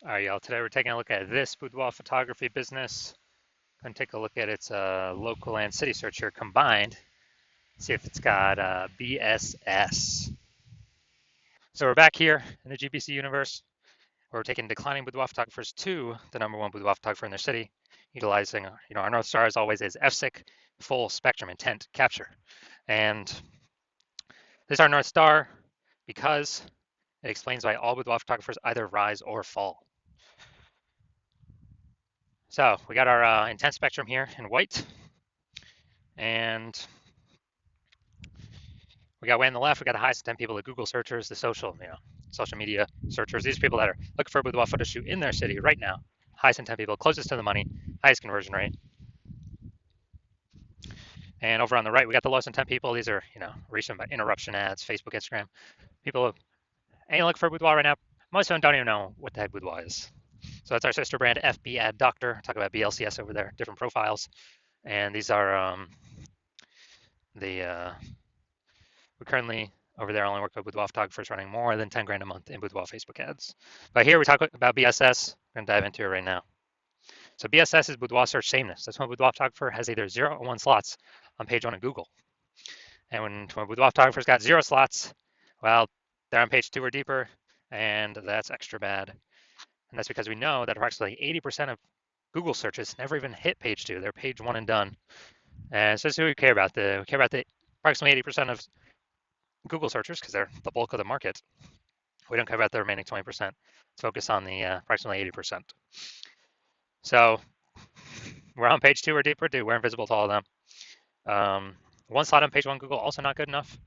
All right, y'all. Today we're taking a look at this boudoir photography business. Going to take a look at its local and city search here combined. See if it's got BSS. So we're back here in the GBC universe, where we're taking declining boudoir photographers to the number one boudoir photographer in their city, utilizing our North Star as always is FSIC, full spectrum intent capture. And this is our North Star because it explains why all boudoir photographers either rise or fall. So we got our intent spectrum here in white, and we got way on the left. We got the highest intent people, the Google searchers, the social media searchers. These are people that are looking for a boudoir photo shoot in their city right now. Highest intent people, closest to the money, highest conversion rate. And over on the right, we got the lowest intent people. These are, reached by interruption ads, Facebook, Instagram. People ain't looking for a boudoir right now. Most of them don't even know what the heck boudoir is. So that's our sister brand, FB Ad Doctor. Talk about BLCS over there, different profiles. And these are we currently over there only work with boudoir photographers running more than 10 grand a month in boudoir Facebook ads. But here we talk about BSS. We're going to dive into it right now. So BSS is boudoir search sameness. That's when a boudoir photographer has either 0 or 1 slots on page 1 of Google. And when a boudoir photographer's got 0 slots, well, they're on page 2 or deeper, and that's extra bad. And that's because we know that approximately 80% of Google searches never even hit page 2. They're page 1 and done. And so this is what we care about. We care about the approximately 80% of Google searchers because they're the bulk of the market. We don't care about the remaining 20%. Let's focus on the approximately 80%. So we're on page 2 or deeper, dude. We're invisible to all of them. 1 slot on page 1 Google, also not good enough.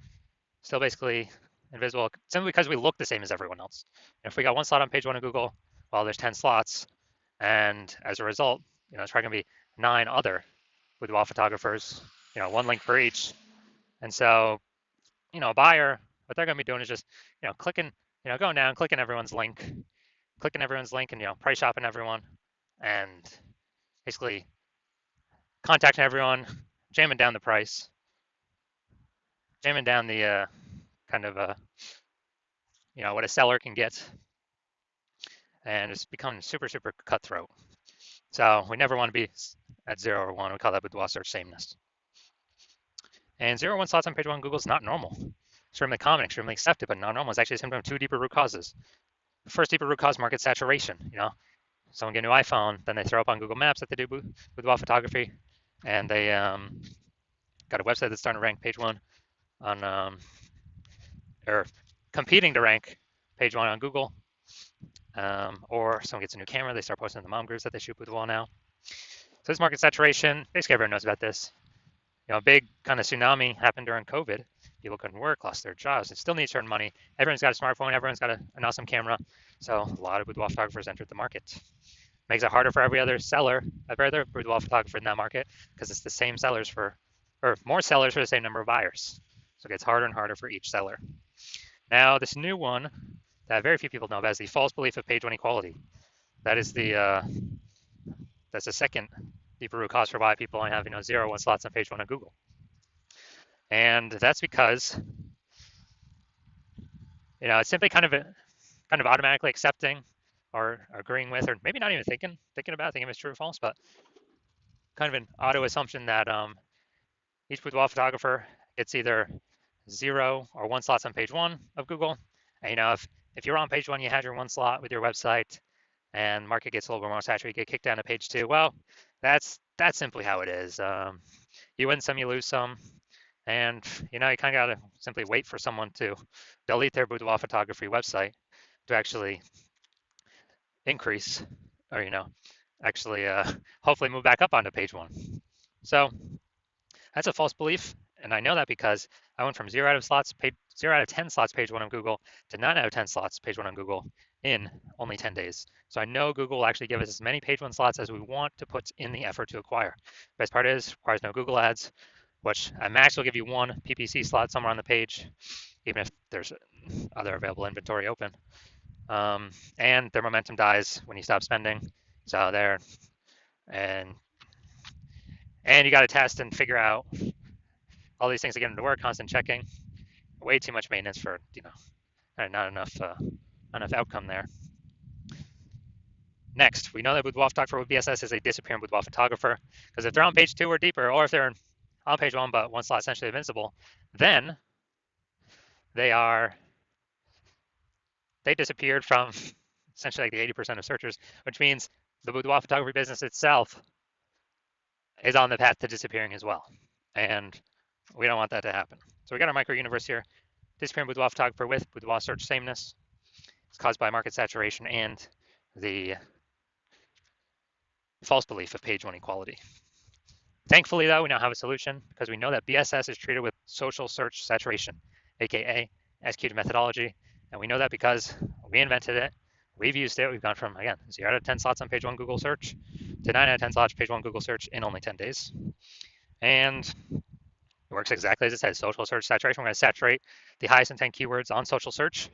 Still basically invisible simply because we look the same as everyone else. And if we got 1 slot on page 1 of Google, well, there's 10 slots. And as a result, it's probably going to be 9 other boudoir photographers, 1 link for each. And so, a buyer, what they're going to be doing is just, clicking, going down, clicking everyone's link, and, price shopping everyone, and basically contacting everyone, jamming down the price, jamming down the what a seller can get, and it's become super, super cutthroat. So we never want to be at 0 or 1. We call that boudoir search sameness. And 0 or 1 slots on page 1 Google is not normal. Extremely common, extremely accepted, but not normal. It's actually a symptom of 2 deeper root causes. The first deeper root cause, market saturation. Someone get a new iPhone, then they throw up on Google Maps that they do boudoir photography, and they got a website that's starting to rank page 1 on, or competing to rank page 1 on Google. Or someone gets a new camera, they start posting in the mom groups that they shoot boudoir now. So this market saturation, basically everyone knows about this. A big kind of tsunami happened during COVID. People couldn't work, lost their jobs, and still need to earn money. Everyone's got a smartphone, everyone's got an awesome camera. So a lot of boudoir photographers entered the market. Makes it harder for every other seller, every other boudoir photographer in that market, because it's the same sellers or more sellers for the same number of buyers. So it gets harder and harder for each seller. Now, this new one that very few people know about is the false belief of page 1 equality. That is that's the second deeper root cause for why people only have 0 or 1 slots on page 1 of Google. And that's because it's simply kind of automatically accepting or agreeing with, or maybe not even thinking about if it's true or false, but kind of an auto assumption that each boudoir photographer gets either 0 or 1 slots on page 1 of Google. And if you're on page 1, you had your 1 slot with your website, and market gets a little bit more saturated, you get kicked down to page 2. Well, that's simply how it is. You win some, you lose some, and you kind of gotta simply wait for someone to delete their boudoir photography website to actually increase, or actually hopefully move back up onto page 1. So that's a false belief, and I know that because I went from 0 out of 10 slots page 1 on Google to 9 out of 10 slots page 1 on Google in only 10 days. So I know Google will actually give us as many page 1 slots as we want to put in the effort to acquire. Best part is, requires no Google ads, which at max will give you 1 PPC slot somewhere on the page, even if there's other available inventory open. And their momentum dies when you stop spending. So there, and you got to test and figure out all these things to get them to work, constant checking. Way too much maintenance for, not enough outcome there. Next, we know that Boudoir photographer with BSS is a disappearing Boudoir photographer, because if they're on page 2 or deeper, or if they're on page 1 but one slot essentially invincible, then they disappeared from essentially like the 80% of searchers, which means the boudoir photography business itself is on the path to disappearing as well. And we don't want that to happen. So we got our micro universe here. Disappearing boudoir photographer with boudoir search sameness. It's caused by market saturation and the false belief of page 1 equality. Thankfully, though, we now have a solution because we know that BSS is treated with social search saturation, aka executed methodology. And we know that because we invented it, we've used it. We've gone from, again, 0 out of 10 slots on page 1 Google search to 9 out of 10 slots page 1 Google search in only 10 days. And it works exactly as it says, social search saturation. We're going to saturate the highest intent keywords on social search.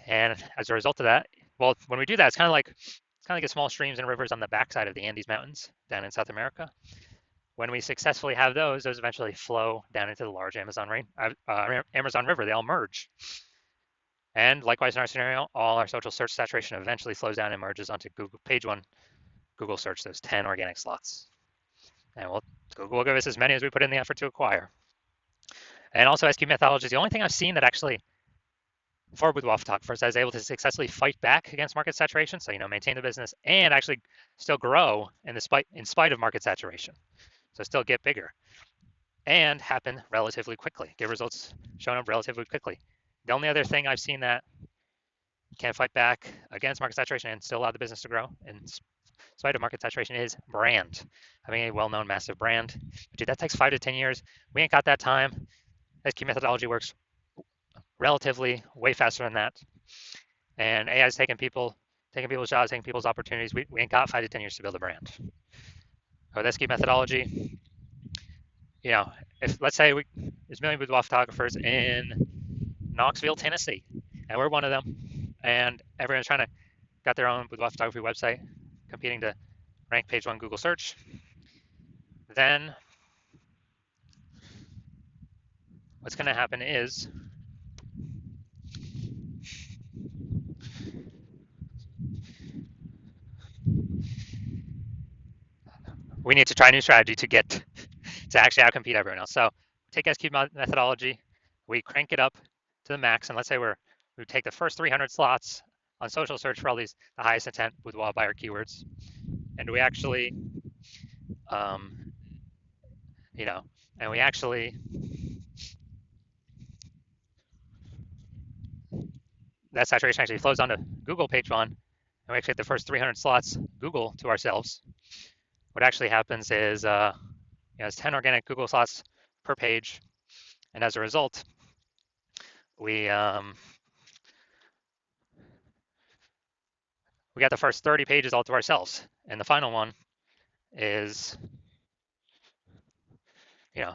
And as a result of that, well, when we do that, it's kind of like small streams and rivers on the backside of the Andes Mountains down in South America. When we successfully have those eventually flow down into the large Amazon River. They all merge. And likewise in our scenario, all our social search saturation eventually flows down and merges onto Google page 1 Google search, those 10 organic slots. And Google will give us as many as we put in the effort to acquire. And also SQ methodology is the only thing I've seen that actually, for boudoir photographers, that is able to successfully fight back against market saturation. So, maintain the business and actually still grow in spite of market saturation. So still get bigger and happen relatively quickly, get results shown up relatively quickly. The only other thing I've seen that can fight back against market saturation and still allow the business to grow in spite of market saturation is brand. Having a well-known, massive brand. But dude, that takes 5 to 10 years. We ain't got that time. SQ methodology works relatively way faster than that. And AI is taking people's jobs, taking people's opportunities. We ain't got 5 to 10 years to build a brand. With SQ methodology, if let's say there's a million boudoir photographers in Knoxville, Tennessee, and we're one of them, and everyone's got their own boudoir photography website, competing to rank page 1 Google search, then what's going to happen is we need to try a new strategy to actually outcompete everyone else. So take SQ methodology, we crank it up to the max, and let's say we take the first 300 slots on social search for all the highest intent boudoir buyer keywords, and we actually, that saturation actually flows onto Google page 1, and we actually get the first 300 slots Google to ourselves. What actually happens is it's 10 organic Google slots per page, and as a result, we got the first 30 pages all to ourselves, and the final one is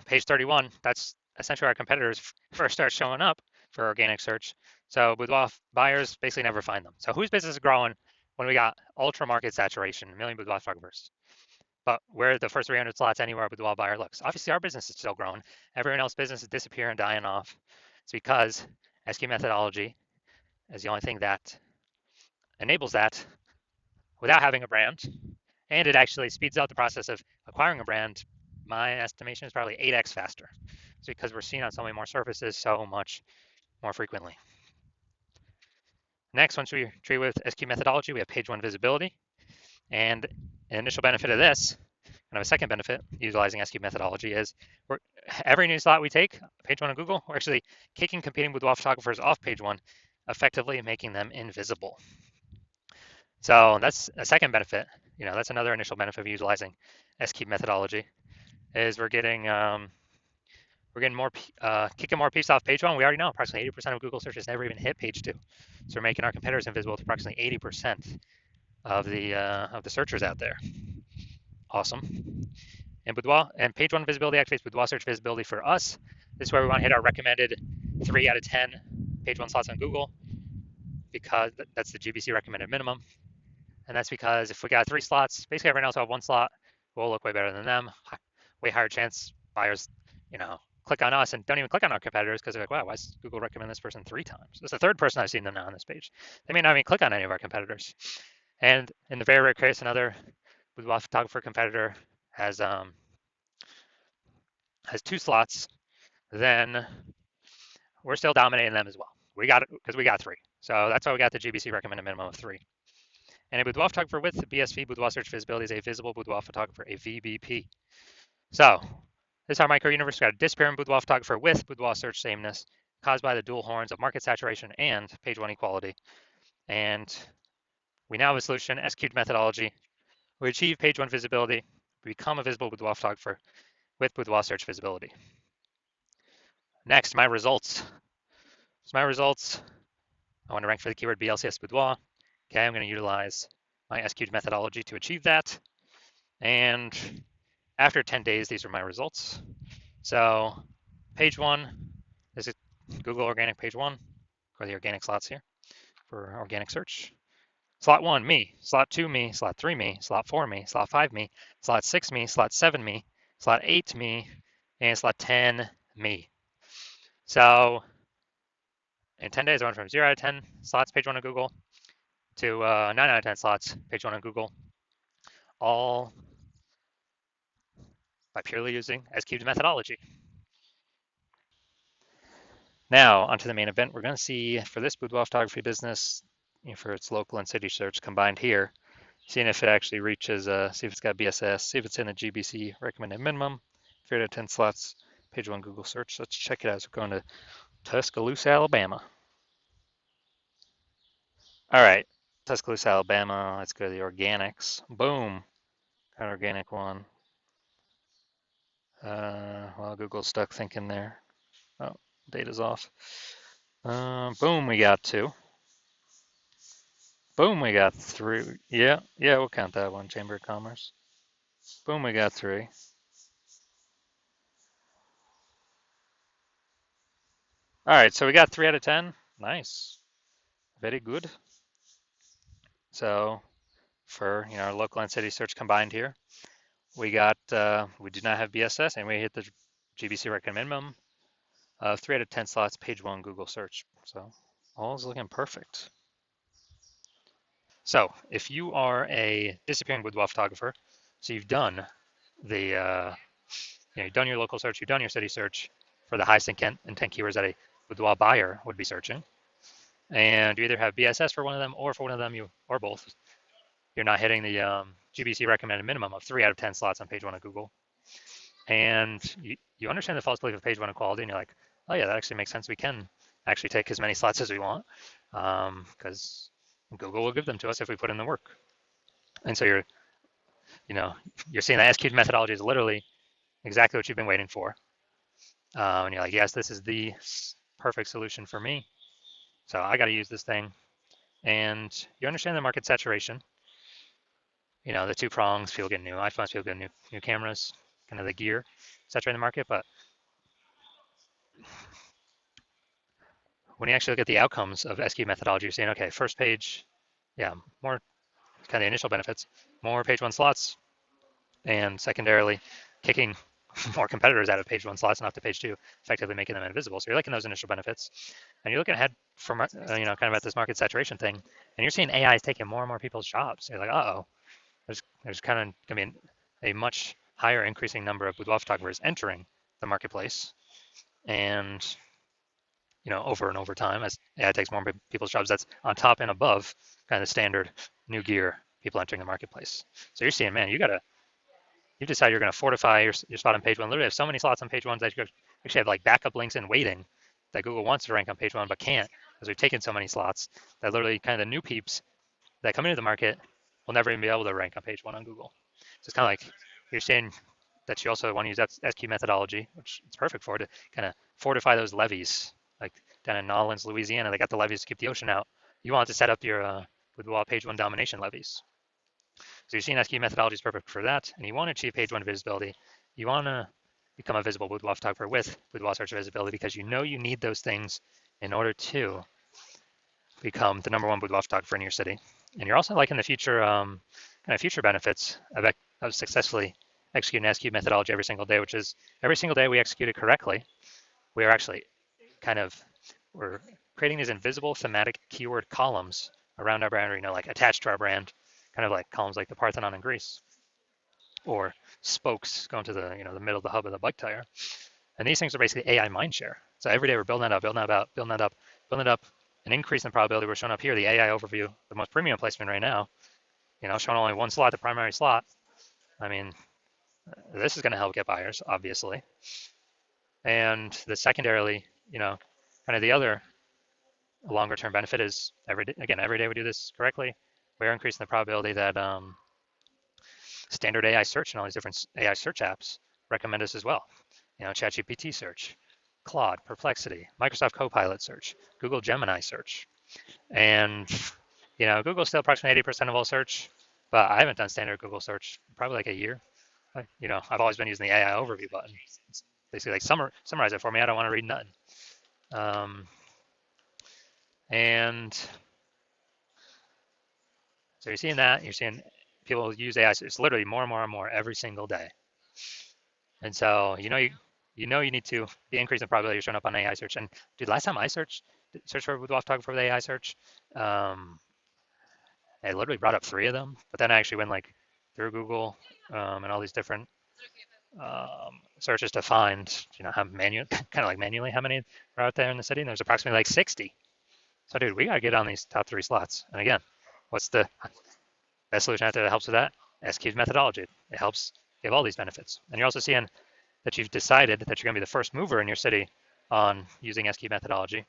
page 31. That's essentially our competitors first start showing up for organic search. So boudoir buyers basically never find them. So whose business is growing when we got ultra market saturation, 1 million boudoir photographers? But where the first 300 slots anywhere a boudoir buyer looks. Obviously, our business is still growing. Everyone else's business is disappearing, dying off. It's because SQ methodology is the only thing that enables that without having a brand. And it actually speeds up the process of acquiring a brand. My estimation is probably 8x faster. It's because we're seen on so many more surfaces so much more frequently. Next, once we treat with SQ methodology, we have page 1 visibility. And an initial benefit of this, and a second benefit utilizing SQ methodology, is every new slot we take, page 1 of Google, we're actually kicking competing boudoir photographers off page 1, effectively making them invisible. So that's a second benefit. That's another initial benefit of utilizing SQ methodology, is we're getting more kicking more peeps off page 1. We already know approximately 80% of Google searches never even hit page 2, so we're making our competitors invisible to approximately 80% of the searchers out there. Awesome. And page 1 visibility activates boudoir search visibility for us. This is where we want to hit our recommended 3 out of 10 page 1 slots on Google, because that's the GBC recommended minimum. And that's because if we got 3 slots, basically everyone else will have 1 slot, we'll look way better than them. Way higher chance buyers, click on us and don't even click on our competitors because they're like, wow, why does Google recommend this person 3 times? It's the 3rd person I've seen them now on this page. They may not even click on any of our competitors. And in the very rare case, another boudoir photographer competitor has has 2 slots, then we're still dominating them as well. We got it because we got 3. So that's why we got the GBC recommended minimum of 3. And a boudoir photographer with BSV, boudoir search visibility, is a visible boudoir photographer, a VBP. So this is our micro universe. We've got a disappearing boudoir photographer with boudoir search sameness caused by the dual horns of market saturation and page 1 equality. And we now have a solution, execute methodology. We achieve page 1 visibility. We become a visible boudoir photographer with boudoir search visibility. Next, my results. So my results, I want to rank for the keyword BLCS boudoir. Okay, I'm going to utilize my execute methodology to achieve that. And after 10 days, these are my results. So page 1, this is Google organic page 1, or the organic slots here for organic search. Slot 1, me. Slot 2, me. Slot 3, me. Slot 4, me. Slot 5, me. Slot 6, me. Slot 7, me. Slot 8, me. And slot 10, me. So in 10 days, I went from 0 out of 10 slots, page 1 of Google, to 9 out of 10 slots, page 1 of Google, all by purely using S-cubed methodology. Now, onto the main event. We're going to see for this boudoir photography business, for its local and city search combined here, seeing if it actually reaches, see if it's got BSS, see if it's in the GBC recommended minimum, 3 out of 10 slots, page 1 Google search. Let's check it out. So we're going to Tuscaloosa, Alabama. All right, Tuscaloosa, Alabama. Let's go to the organics. Boom, got organic one. Well, Google's stuck thinking there. Oh, data's off. Boom, we got 2. Boom, we got 3. Yeah, we'll count that one, Chamber of Commerce. Boom, we got 3. All right, so we got 3 out of 10. Nice, very good. So for our local and city search combined here, we got we do not have BSS, and we hit the GBC recommend minimum of 3 out of 10 slots, page 1 Google search. So all is looking perfect. So if you are a disappearing boudoir photographer, so you've done the you've done your local search, you've done your city search for the highest intent keywords that a boudoir buyer would be searching, and you either have BSS for one of them, or for one of them or both, you're not hitting the GBC recommended minimum of 3 out of 10 slots on page 1 of Google, and you understand the false belief of page 1 equality, and you're like, oh yeah, that actually makes sense. We can actually take as many slots as we want because Google will give them to us if we put in the work. And so you're seeing that SQ methodology is literally exactly what you've been waiting for. And you're like, yes, this is the perfect solution for me. So I got to use this thing. And you understand the market saturation. The 2 prongs, people get new iPhones, people get new cameras, kind of the gear saturating the market. But when you actually look at the outcomes of SQ methodology, you're saying, okay, first page, yeah, more kind of initial benefits, more page 1 slots, and secondarily, kicking more competitors out of page 1 slots and up to page 2, effectively making them invisible. So you're liking those initial benefits, and you're looking ahead from kind of at this market saturation thing, and you're seeing AI is taking more and more people's jobs. You're like, uh-oh, there's kind of going to be a much higher increasing number of boudoir photographers entering the marketplace, and over and over time as AI takes more people's jobs. That's on top and above kind of the standard new gear people entering the marketplace. So you're seeing, man, you decide you're going to fortify your spot on page 1. Literally have so many slots on page 1 that you actually have like backup links in waiting that Google wants to rank on page 1 but can't because we've taken so many slots that literally kind of the new peeps that come into the market will never even be able to rank on page 1 on Google. So it's kind of like you're saying that you also want to use that SQ methodology, which it's perfect for, to kind of fortify those levees. Like down in Nolens, Louisiana, they got the levees to keep the ocean out. You want to set up your boudoir page 1 domination levees. So you're seeing SQ methodology is perfect for that, and you want to achieve page 1 visibility. You want to become a visible boudoir photographer with boudoir search visibility because you need those things in order to become the #1 boudoir photographer in your city. And you're also liking the future kind of future benefits of successfully executing SQ methodology every single day, which is every single day we execute it correctly, we are actually we're creating these invisible thematic keyword columns around our brand, like attached to our brand, kind of like columns like the Parthenon in Greece, or spokes going to the the middle of the hub of the bike tire. And these things are basically AI mindshare. So every day we're building that up, building that up, building that up, building it up. An increase in probability. We're showing up here the AI overview, the most premium placement right now. Showing only one slot, the primary slot. I mean, this is going to help get buyers, obviously. And the secondarily, kind of the other longer term benefit is every day we do this correctly, we're increasing the probability that standard AI search and all these different AI search apps recommend us as well. ChatGPT search, Claude, Perplexity, Microsoft Copilot search, Google Gemini search. And, Google's still approximately 80% of all search, but I haven't done standard Google search probably like a year. I've always been using the AI overview button. It's basically like summarize it for me. I don't want to read nothing. And so you're seeing that. You're seeing people use AI. It's literally more and more and more every single day. And so you need to be increasing the probability you're showing up on AI search. And dude, last time I searched for Boudoir for the AI search, I literally brought up 3 of them. But then I actually went like through Google and all these different searches to find how kind of like manually how many are out there in the city. And there's approximately like 60. So dude, we gotta get on these top 3 slots. And again, what's the best solution out there that helps with that? S-cubed methodology. It helps give all these benefits. And you're also seeing that you've decided that you're going to be the first mover in your city on using S-cubed methodology,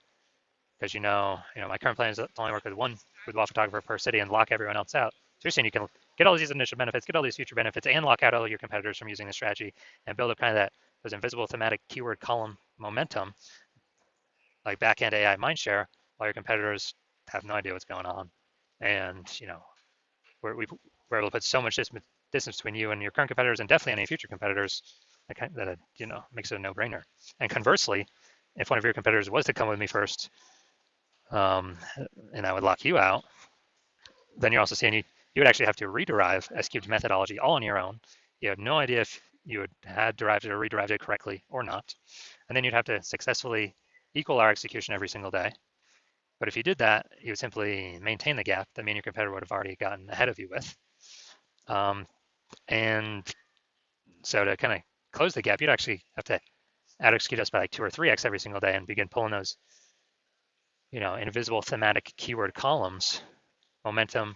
because my current plan is to only work with one boudoir photographer per city and lock everyone else out. So you're saying you can get all these initial benefits, get all these future benefits, and lock out all your competitors from using the strategy and build up kind of those invisible thematic keyword column momentum, like back-end AI mindshare, while your competitors have no idea what's going on. And we're able to put so much distance between you and your current competitors, and definitely any future competitors, that makes it a no-brainer. And conversely, if one of your competitors was to come with me first, and I would lock you out, then you're also seeing you would actually have to rederive S-cubed methodology all on your own. You have no idea if you had derived it or rederived it correctly or not. And then you'd have to successfully equal our execution every single day. But if you did that, you would simply maintain the gap that me and your competitor would have already gotten ahead of you with. And so to kind of close the gap, you'd actually have to out execute us by like 2 or 3x every single day and begin pulling those, invisible thematic keyword columns, momentum,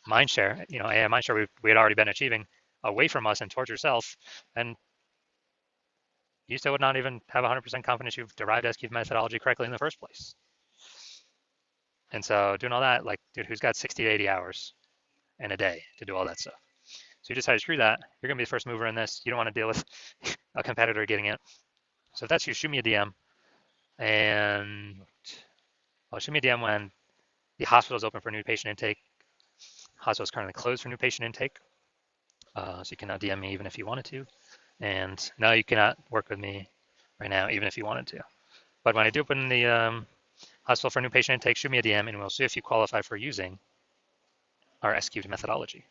mindshare, AI mindshare we had already been achieving away from us and towards yourself. And you still would not even have 100% confidence you've derived S-cubed methodology correctly in the first place. And so doing all that, like, dude, who's got 60 to 80 hours in a day to do all that stuff? So you decide, screw that. You're going to be the first mover in this. You don't want to deal with a competitor getting it. So if that's you, shoot me a DM. And shoot me a DM when the hospital is open for new patient intake. Hospital is currently closed for new patient intake. So you cannot DM me even if you wanted to. And no, you cannot work with me right now, even if you wanted to. But when I do open the hospital for new patient intake, shoot me a DM and we'll see if you qualify for using our S-cubed methodology.